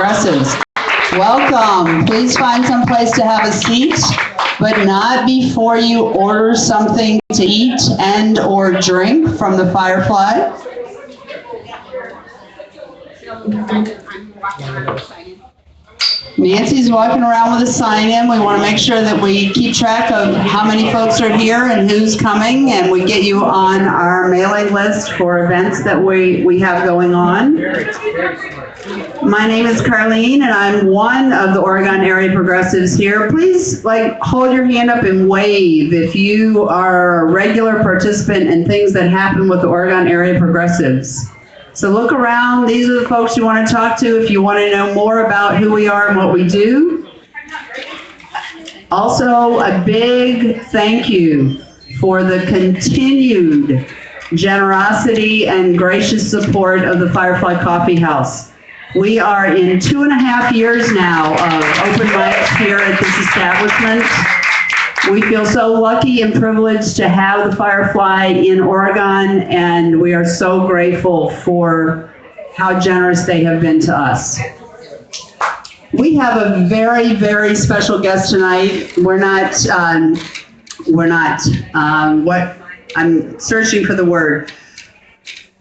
Progressives. Welcome. Please find some place to have a seat, but not before you order something to eat and or drink from the Firefly. Nancy's walking around with a sign-in. We want to make sure that we keep track of how many folks are here and who's coming, and we get you on our mailing list for events that we have going on. My name is Kathleen, and I'm one of the Oregon Area Progressives here. Please, hold your hand up and wave if you are a regular participant in things that happen with the Oregon Area Progressives. So look around. These are the folks you want to talk to if you want to know more about who we are and what we do. Also, a big thank you for the continued generosity and gracious support of the Firefly Coffee House. We are in 2.5 years now of open mics here at this establishment. We feel so lucky and privileged to have the Firefly in Oregon, and we are so grateful for how generous they have been to us. We have a very, very special guest tonight. I'm searching for the word.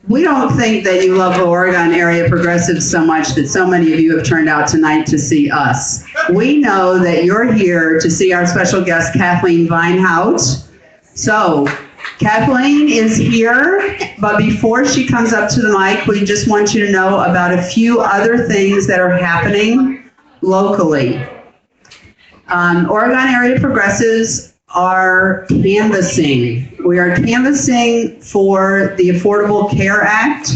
We don't think that you love the Oregon Area Progressives so much that so many of you have turned out tonight to see us. We know that you're here to see our special guest, Kathleen Vinehout. So, Kathleen is here, but before she comes up to the mic, we just want you to know about a few other things that are happening locally. Oregon Area Progressives are canvassing. We are canvassing for the Affordable Care Act.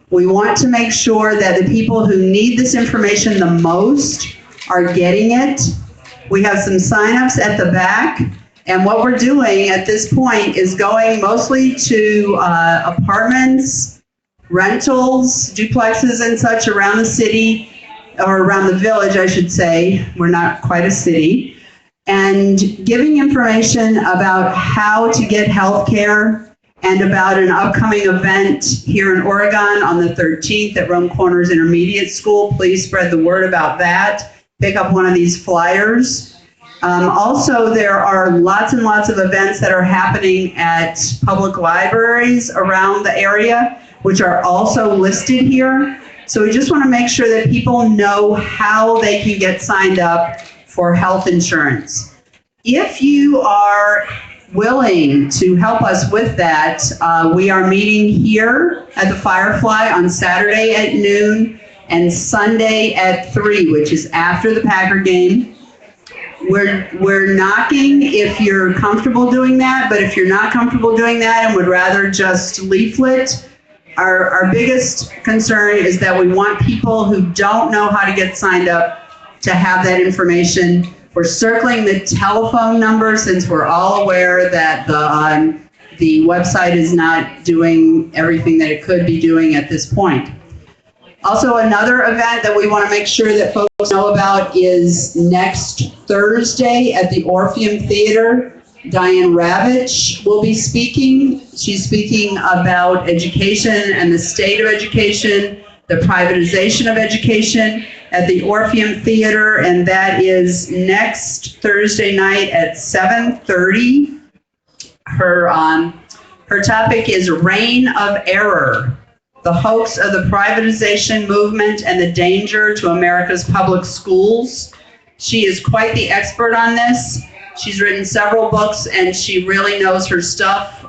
We want to make sure that the people who need this information the most are getting it. We have some sign-ups at the back, and what we're doing at this point is going mostly to apartments, rentals, duplexes and such around the city, or around the village, I should say. We're not quite a city. And giving information about how to get health care and about an upcoming event here in Oregon on the 13th at Rome Corners Intermediate School. Please spread the word about that. Pick up one of these flyers. Also, there are lots and lots of events that are happening at public libraries around the area, which are also listed here. So we just want to make sure that people know how they can get signed up for health insurance. If you are willing to help us with that, we are meeting here at the Firefly on Saturday at noon and Sunday at 3, which is after the Packer game. We're knocking if you're comfortable doing that, but if you're not comfortable doing that and would rather just leaflet, our biggest concern is that we want people who don't know how to get signed up to have that information. We're circling the telephone number since we're all aware that the website is not doing everything that it could be doing at this point. Also, another event that we want to make sure that folks know about is next Thursday at the Orpheum Theater. Diane Ravitch will be speaking. She's speaking about education and the state of education, the privatization of education at the Orpheum Theater, and that is next Thursday night at 7:30. Her topic is Reign of Error, the hoax of the privatization movement and the danger to America's public schools. She is quite the expert on this. She's written several books and she really knows her stuff.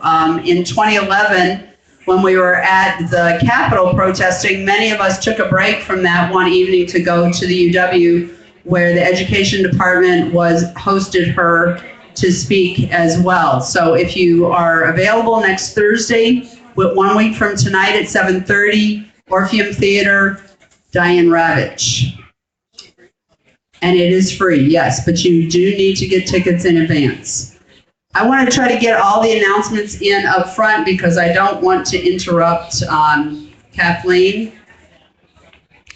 In 2011, when we were at the Capitol protesting, many of us took a break from that one evening to go to the UW, where the education department hosted her to speak as well. So if you are available next Thursday, 1 week from tonight at 7:30, Orpheum Theater, Diane Ravitch. And it is free, yes, but you do need to get tickets in advance. I want to try to get all the announcements in up front because I don't want to interrupt Kathleen.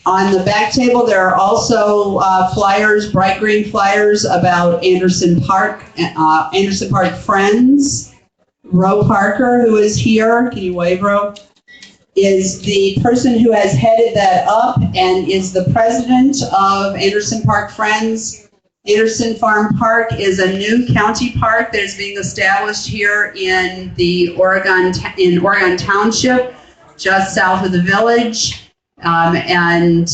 On the back table, there are also flyers, bright green flyers about Anderson Park Friends. Ro Parker, who is here, can you wave, Ro? is the person who has headed that up and is the president of Anderson Park Friends. Anderson Farm Park is a new county park that is being established here in Oregon Township, just south of the village. And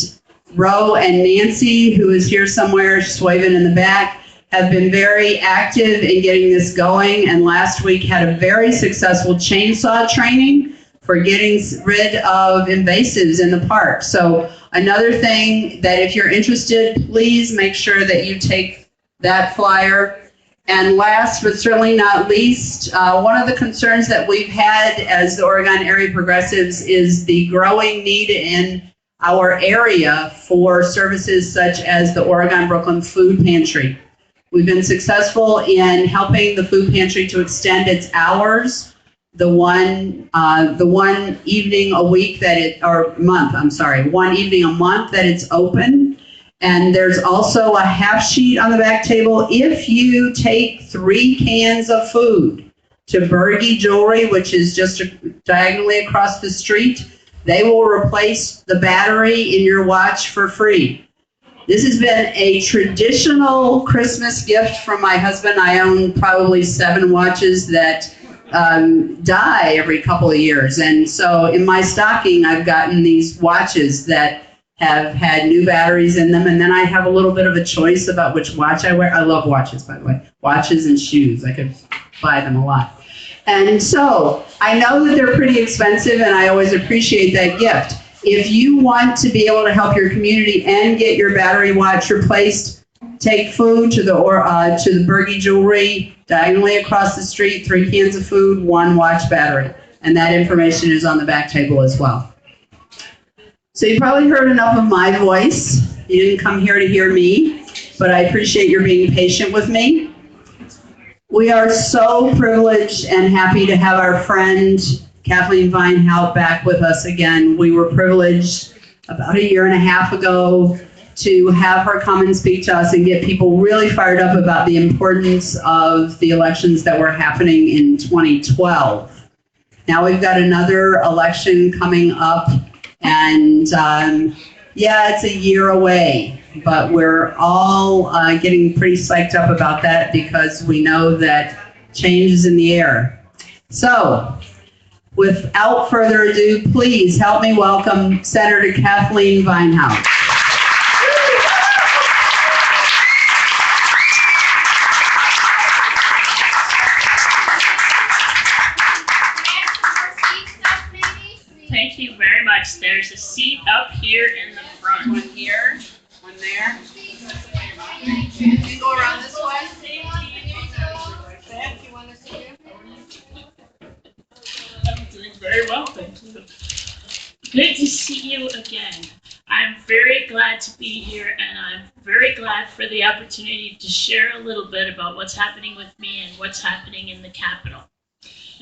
Ro and Nancy, who is here somewhere, she's waving in the back, have been very active in getting this going, and last week had a very successful chainsaw training for getting rid of invasives in the park. So another thing that if you're interested, please make sure that you take that flyer. And last but certainly not least, one of the concerns that we've had as the Oregon Area Progressives is the growing need in our area for services such as the Oregon Brooklyn Food Pantry. We've been successful in helping the food pantry to extend its hours. The one evening a week one evening a month that it's open. And there's also a half sheet on the back table. If you take 3 cans of food to Berge Jewelry, which is just diagonally across the street, they will replace the battery in your watch for free. This has been a traditional Christmas gift from my husband. I own probably 7 watches that die every couple of years. And so in my stocking, I've gotten these watches that have had new batteries in them. And then I have a little bit of a choice about which watch I wear. I love watches, by the way. Watches and shoes. I could buy them a lot. And so I know that they're pretty expensive, and I always appreciate that gift. If you want to be able to help your community and get your battery watch replaced, take food to the Berge Jewelry, diagonally across the street, 3 cans of food, 1 watch battery. And that information is on the back table as well. So you probably heard enough of my voice. You didn't come here to hear me, but I appreciate your being patient with me. We are so privileged and happy to have our friend Kathleen Vinehout back with us again. We were privileged about 1.5 years ago to have her come and speak to us and get people really fired up about the importance of the elections that were happening in 2012. Now we've got another election coming up, and it's a year away, but we're all getting pretty psyched up about that because we know that change is in the air. So, without further ado, please help me welcome Senator Kathleen Vinehout. Thank you very much. There's a seat up here in the front. One here, one there. You can go around this way. Beth, you want to see you? I'm doing very well, thank you. Good to see you again. I'm very glad to be here, and I'm very glad for the opportunity to share a little bit about what's happening with me and what's happening in the Capitol.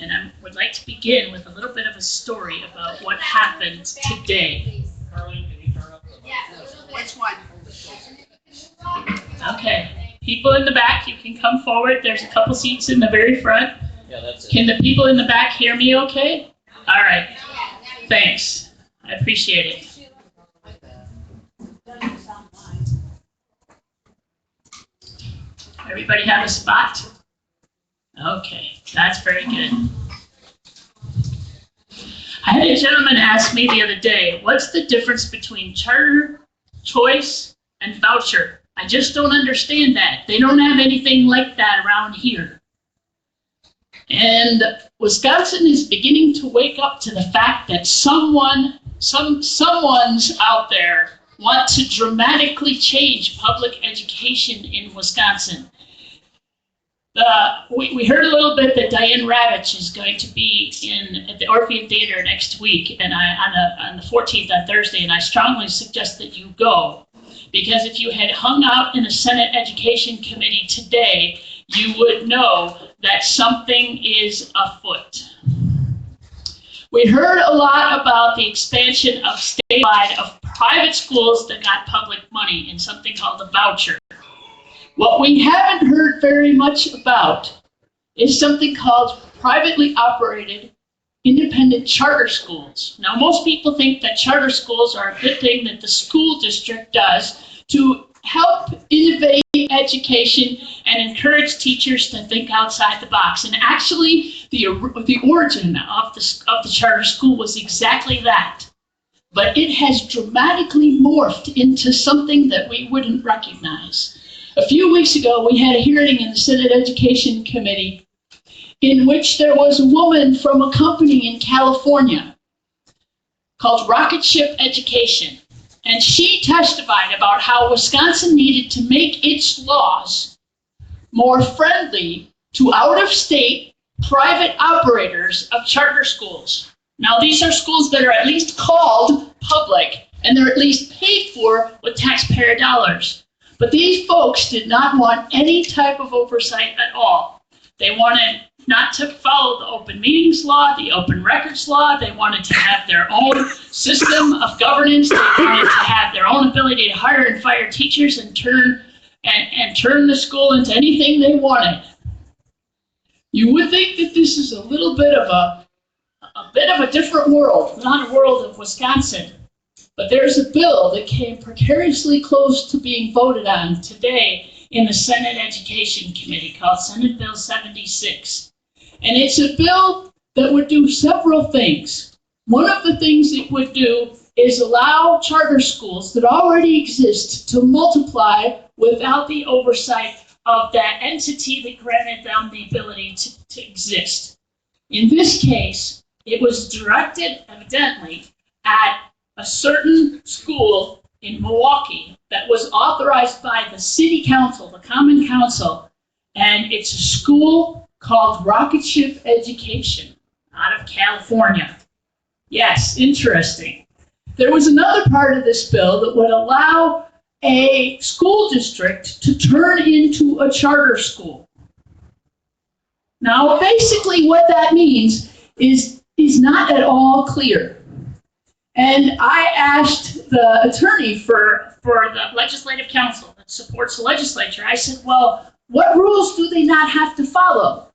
And I would like to begin with a little bit of a story about what happened today. Which one? Okay, people in the back, you can come forward. There's a couple seats in the very front. Yeah, that's it. Can the people in the back hear me okay? All right, thanks. I appreciate it. Everybody have a spot? Okay, that's very good. I had a gentleman ask me the other day, what's the difference between charter, choice, and voucher? I just don't understand that. They don't have anything like that around here. And Wisconsin is beginning to wake up to the fact that someone's out there want to dramatically change public education in Wisconsin. We heard a little bit that Diane Ravitch is going to be at the Orpheum Theater next week, and on the 14th, on Thursday, and I strongly suggest that you go, because if you had hung out in the Senate Education Committee today, you would know that something is afoot. We heard a lot about the expansion of statewide of private schools that got public money in something called a voucher. What we haven't heard very much about is something called privately operated independent charter schools. Now, most people think that charter schools are a good thing that the school district does to help innovate education and encourage teachers to think outside the box. And actually, the origin of the charter school was exactly that. But it has dramatically morphed into something that we wouldn't recognize. A few weeks ago, we had a hearing in the Senate Education Committee in which there was a woman from a company in California called Rocket Ship Education. And she testified about how Wisconsin needed to make its laws more friendly to out-of-state private operators of charter schools. Now, these are schools that are at least called public, and they're at least paid for with taxpayer dollars. But these folks did not want any type of oversight at all. They wanted not to follow the open meetings law, the open records law. They wanted to have their own system of governance. They wanted to have their own ability to hire and fire teachers and turn the school into anything they wanted. You would think that this is a little bit of a different world, not a world of Wisconsin. But there's a bill that came precariously close to being voted on today in the Senate Education Committee called Senate Bill 76. And it's a bill that would do several things. One of the things it would do is allow charter schools that already exist to multiply without the oversight of that entity that granted them the ability to exist. In this case, it was directed, evidently, at a certain school in Milwaukee that was authorized by the city council, the common council, and it's a school called Rocket Ship Education out of California. Yes, interesting. There was another part of this bill that would allow a school district to turn into a charter school. Now, basically what that means is not at all clear. And I asked the attorney for the legislative council that supports the legislature, I said, well, what rules do they not have to follow?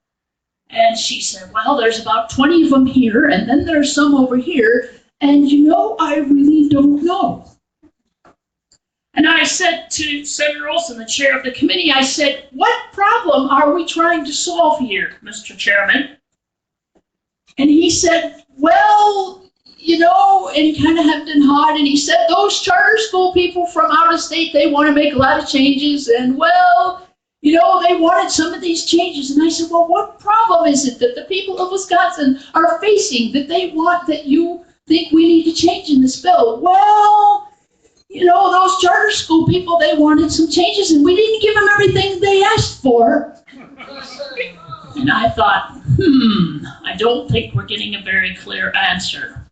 And she said, well, there's about 20 of them here, and then there's some over here, and I really don't know. And I said to Senator Olson, the chair of the committee, I said, what problem are we trying to solve here, Mr. Chairman? And he said, well, and he kind of hemmed and hawed, and he said, those charter school people from out of state, they want to make a lot of changes, and they wanted some of these changes. And I said, well, what problem is it that the people of Wisconsin are facing that they want, that you think we need to change in this bill? Well, those charter school people, they wanted some changes, and we didn't give them everything they asked for. And I thought, I don't think we're getting a very clear answer.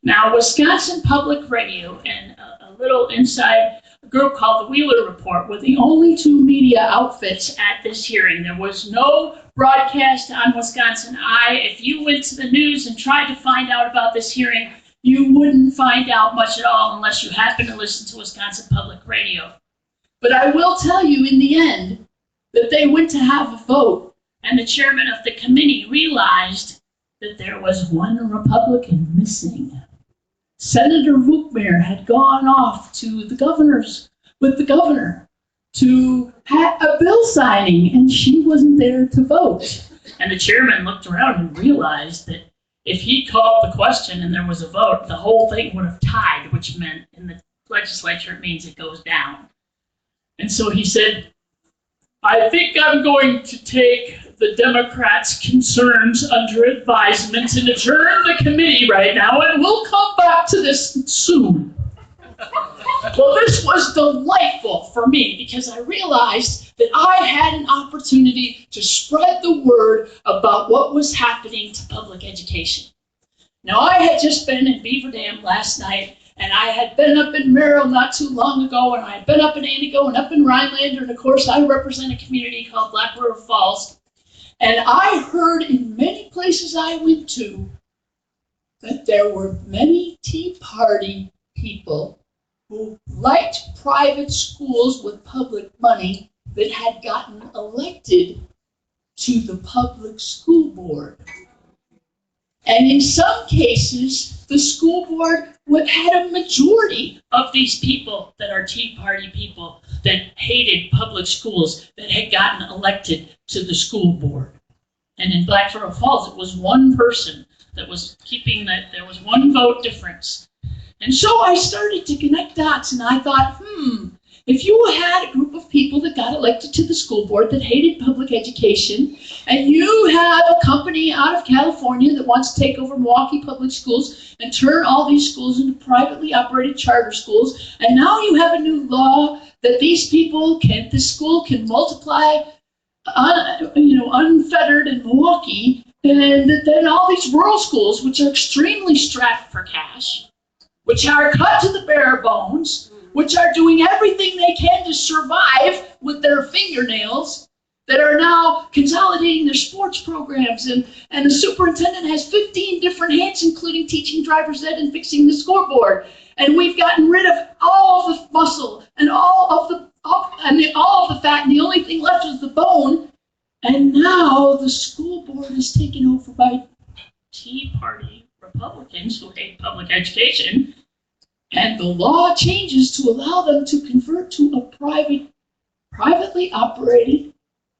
Now, Wisconsin Public Radio and a little inside group called the Wheeler Report were the only two media outfits at this hearing. There was no broadcast on Wisconsin Eye. If you went to the news and tried to find out about this hearing, you wouldn't find out much at all unless you happened to listen to Wisconsin Public Radio. But I will tell you in the end that they went to have a vote, and the chairman of the committee realized that there was one Republican missing. Senator Rookmere had gone off to the governor to have a bill signing, and she wasn't there to vote. And the chairman looked around and realized that if he called the question and there was a vote, the whole thing would have tied, which meant in the legislature it means it goes down. And so he said, I think I'm going to take the Democrats' concerns under advisement and adjourn the committee right now, and we'll come back to this soon. Well, this was delightful for me because I realized that I had an opportunity to spread the word about what was happening to public education. Now, I had just been in Beaver Dam last night, and I had been up in Merrill not too long ago, and I had been up in Indigo and up in Rhinelander, and of course I represent a community called Black River Falls. And I heard in many places I went to that there were many Tea Party people who liked private schools with public money that had gotten elected to the public school board. And in some cases, the school board had a majority of these people that are Tea Party people that hated public schools that had gotten elected to the school board. And in Blacksboro Falls, it was one person that was keeping that, there was one vote difference. And so I started to connect dots, and I thought, if you had a group of people that got elected to the school board that hated public education, and you have a company out of California that wants to take over Milwaukee public schools and turn all these schools into privately operated charter schools, and now you have a new law that these people can, the school can multiply unfettered in Milwaukee, and then all these rural schools, which are extremely strapped for cash, which are cut to the bare bones, which are doing everything they can to survive with their fingernails, that are now consolidating their sports programs, and the superintendent has 15 different hands, including teaching driver's ed and fixing the scoreboard. And we've gotten rid of all of the muscle and all of the fat, and the only thing left is the bone. And now the school board is taken over by Tea Party Republicans who hate public education, and the law changes to allow them to convert to a privately operated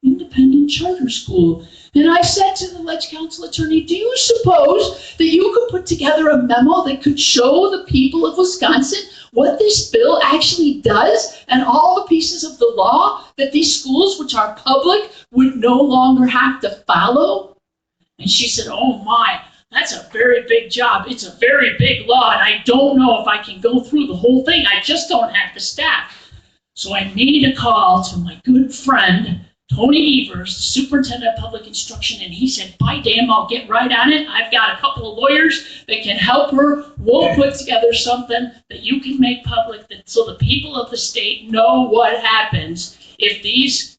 independent charter school. And I said to the Ledge Council attorney, do you suppose that you could put together a memo that could show the people of Wisconsin what this bill actually does and all the pieces of the law that these schools, which are public, would no longer have to follow? And she said, oh my, that's a very big job. It's a very big law, and I don't know if I can go through the whole thing. I just don't have the staff. So I made a call to my good friend, Tony Evers, the superintendent of public instruction, and he said, by damn, I'll get right on it. I've got a couple of lawyers that can help her. We'll put together something that you can make public so the people of the state know what happens if these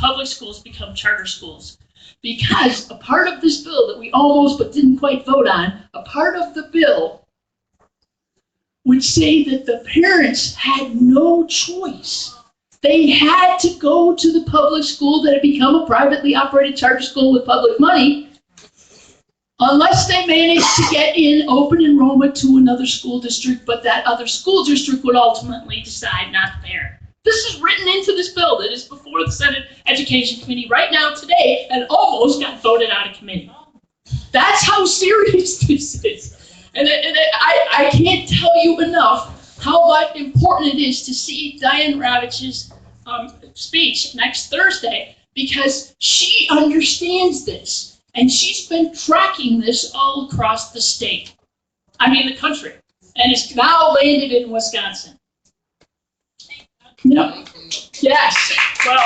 public schools become charter schools. Because a part of this bill that we almost but didn't quite vote on, a part of the bill would say that the parents had no choice. They had to go to the public school that had become a privately operated charter school with public money, unless they managed to get in open enrollment to another school district, but that other school district would ultimately decide, not the parent. This is written into this bill that is before the Senate Education Committee right now today and almost got voted out of committee. That's how serious this is. And I can't tell you enough how much important it is to see Diane Ravitch's speech next Thursday, because she understands this, and she's been tracking this all across the state. I mean the country, and it's now landed in Wisconsin. Yep. Yes. Well,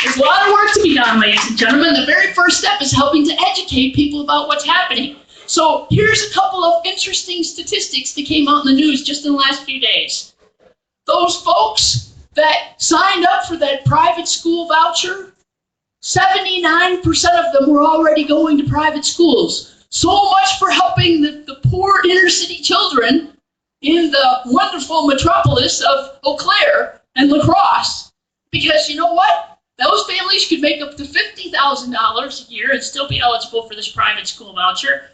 there's a lot of work to be done, ladies and gentlemen. The very first step is helping to educate people about what's happening. So here's a couple of interesting statistics that came out in the news just in the last few days. Those folks that signed up for that private school voucher, 79% of them were already going to private schools. So much for helping the poor inner city children in the wonderful metropolis of Eau Claire and La Crosse. Because you know what? Those families could make up to $50,000 a year and still be eligible for this private school voucher.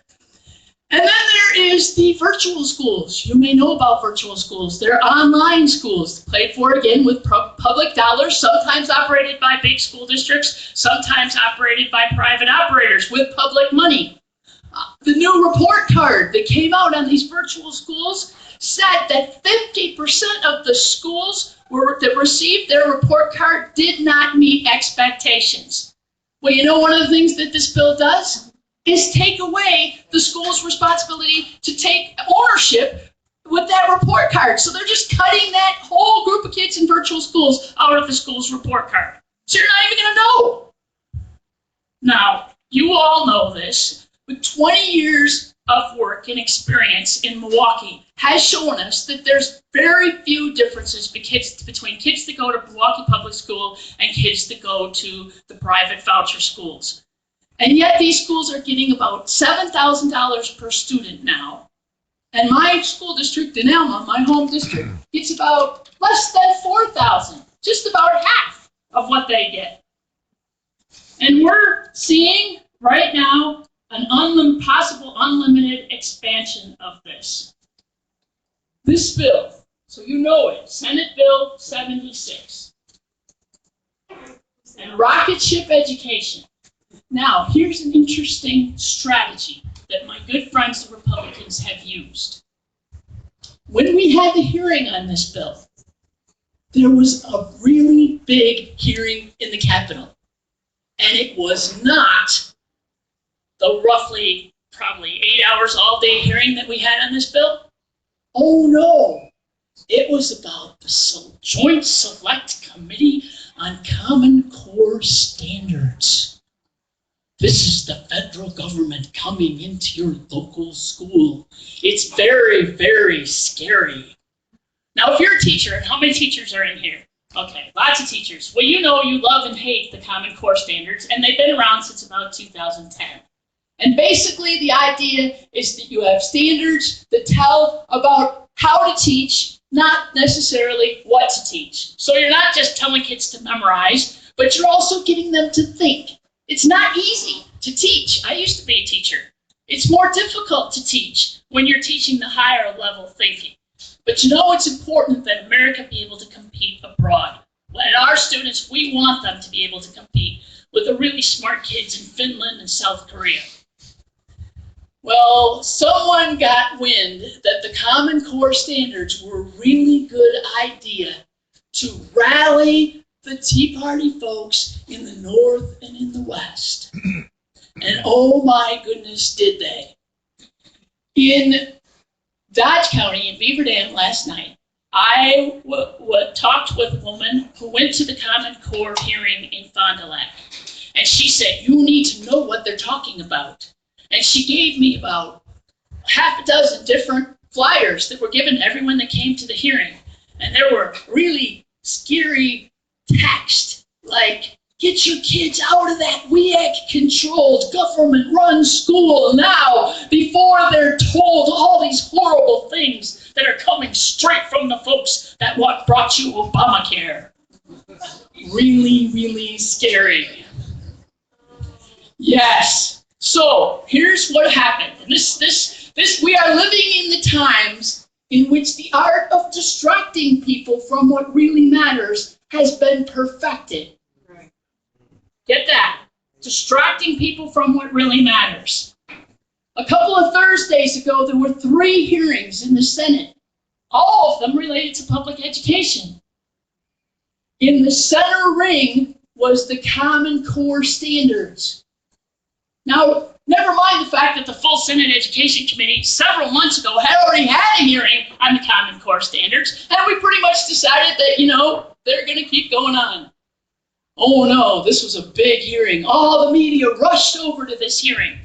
And then there is the virtual schools. You may know about virtual schools. They're online schools, paid for again with public dollars, sometimes operated by big school districts, sometimes operated by private operators with public money. The new report card that came out on these virtual schools said that 50% of the schools that received their report card did not meet expectations. Well, you know one of the things that this bill does is take away the school's responsibility to take ownership with that report card. So they're just cutting that whole group of kids in virtual schools out of the school's report card. So you're not even going to know. Now, you all know this, but 20 years of work and experience in Milwaukee has shown us that there's very few differences between kids that go to Milwaukee Public School and kids that go to the private voucher schools. And yet these schools are getting about $7,000 per student now. And my school district in Alma, my home district, gets about less than $4,000, just about half of what they get. And we're seeing right now an possible unlimited expansion of this. This bill, so you know it, Senate Bill 76, and rocket ship education. Now, here's an interesting strategy that my good friends, the Republicans, have used. When we had the hearing on this bill, there was a really big hearing in the Capitol. And it was not the roughly, probably 8 hours all day hearing that we had on this bill. Oh no, it was about the Joint Select Committee on Common Core Standards. This is the federal government coming into your local school. It's very, very scary. Now, if you're a teacher, and how many teachers are in here? Okay, lots of teachers. Well, you know you love and hate the Common Core Standards, and they've been around since about 2010. And basically, the idea is that you have standards that tell about how to teach, not necessarily what to teach. So you're not just telling kids to memorize, but you're also getting them to think. It's not easy to teach. I used to be a teacher. It's more difficult to teach when you're teaching the higher level thinking. But you know it's important that America be able to compete abroad. And our students, we want them to be able to compete with the really smart kids in Finland and South Korea. Well, someone got wind that the Common Core Standards were a really good idea to rally the Tea Party folks in the North and in the West. And oh my goodness, did they. In Dodge County in Beaver Dam last night, I talked with a woman who went to the Common Core hearing in Fond du Lac. And she said, you need to know what they're talking about. And she gave me about half a dozen different flyers that were given to everyone that came to the hearing. And there were really scary text, like, get your kids out of that WEAC-controlled, government-run school now before they're told all these horrible things that are coming straight from the folks that brought you Obamacare. Really, really scary. Yes. So here's what happened. And this we are living in the times in which the art of distracting people from what really matters has been perfected. Right. Get that? Distracting people from what really matters. A couple of Thursdays ago, there were 3 hearings in the Senate, all of them related to public education. In the center ring was the Common Core Standards. Now, never mind the fact that the full Senate Education Committee several months ago had already had a hearing on the Common Core Standards, and we pretty much decided that, they're going to keep going on. Oh no, this was a big hearing. All the media rushed over to this hearing.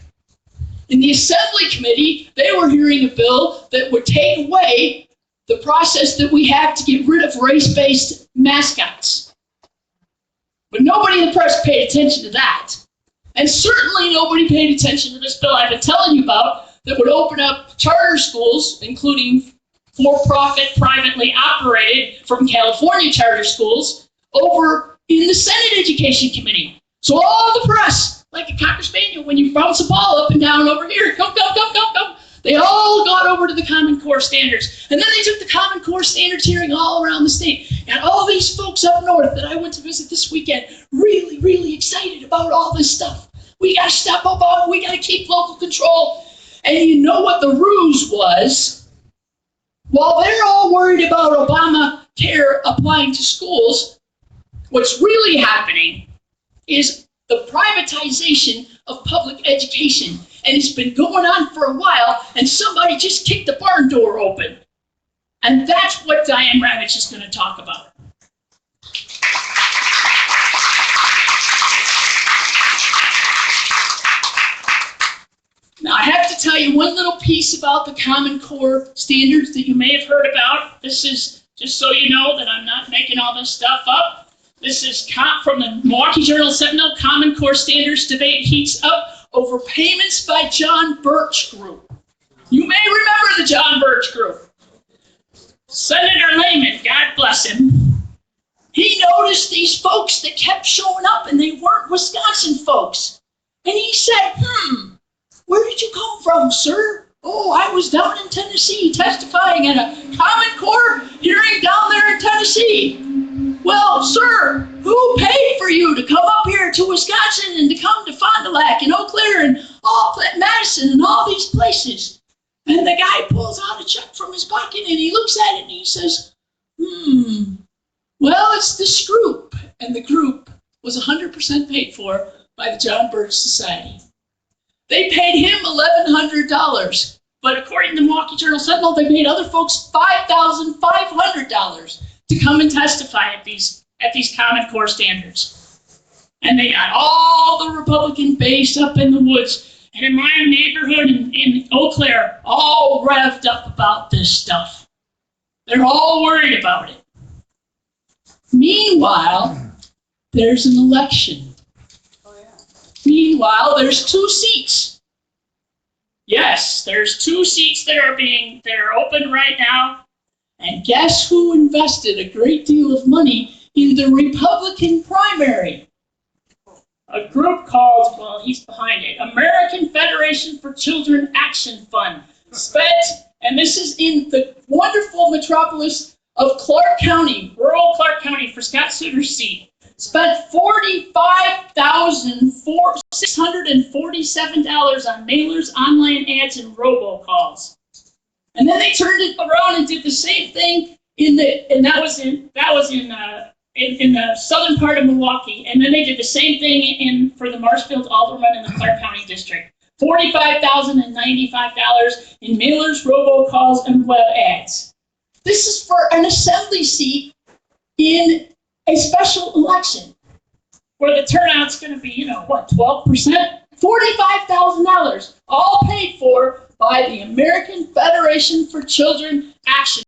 In the Assembly Committee, they were hearing a bill that would take away the process that we have to get rid of race-based mascots. But nobody in the press paid attention to that. And certainly nobody paid attention to this bill I've been telling you about that would open up charter schools, including for-profit, privately operated from California charter schools, over in the Senate Education Committee. So all the press, like a Cocker Spaniel, when you bounce a ball up and down over here, come, they all got over to the Common Core Standards. And then they took the Common Core Standards hearing all around the state. And all these folks up north that I went to visit this weekend, really, really excited about all this stuff. We got to step up on it. We got to keep local control. And you know what the ruse was? While they're all worried about Obamacare applying to schools, what's really happening is the privatization of public education. And it's been going on for a while, and somebody just kicked the barn door open. And that's what Diane Ravitch is going to talk about. Now, I have to tell you one little piece about the Common Core Standards that you may have heard about. This is, just so you know that I'm not making all this stuff up, this is from the Milwaukee Journal-Sentinel. Common Core Standards debate heats up over payments by John Birch Group. You may remember the John Birch Group. Senator Lehman, God bless him, he noticed these folks that kept showing up and they weren't Wisconsin folks. And he said, did you come from, sir? Oh, I was down in Tennessee testifying at a Common Core hearing down there in Tennessee. Well, sir, who paid for you to come up here to Wisconsin and to come to Fond du Lac and Eau Claire and Madison and all these places? And the guy pulls out a check from his pocket and he looks at it and he says, well, it's this group. And the group was 100% paid for by the John Birch Society. They paid him $1,100, but according to the Milwaukee Journal Sentinel, they paid other folks $5,500 to come and testify at these Common Core standards. And they got all the Republican base up in the woods and in my neighborhood in Eau Claire, all revved up about this stuff. They're all worried about it. Meanwhile, there's an election. Meanwhile, there's 2 seats. Yes, there's 2 seats that are open right now. And guess who invested a great deal of money in the Republican primary? A group called, well, he's behind it, American Federation for Children Action Fund. Spent, and this is in the wonderful metropolis of Clark County, rural Clark County, for Scott Souter's seat. Spent $45,647 on mailers, online ads, and robocalls. And then they turned it around and did the same thing that was in the southern part of Milwaukee. And then they did the same thing for the Marshfield, Alderman, and the Clark County district. $45,095 in mailers, robocalls, and web ads. This is for an assembly seat in a special election where the turnout's going to be, 12%? $45,000, all paid for by the American Federation for Children Action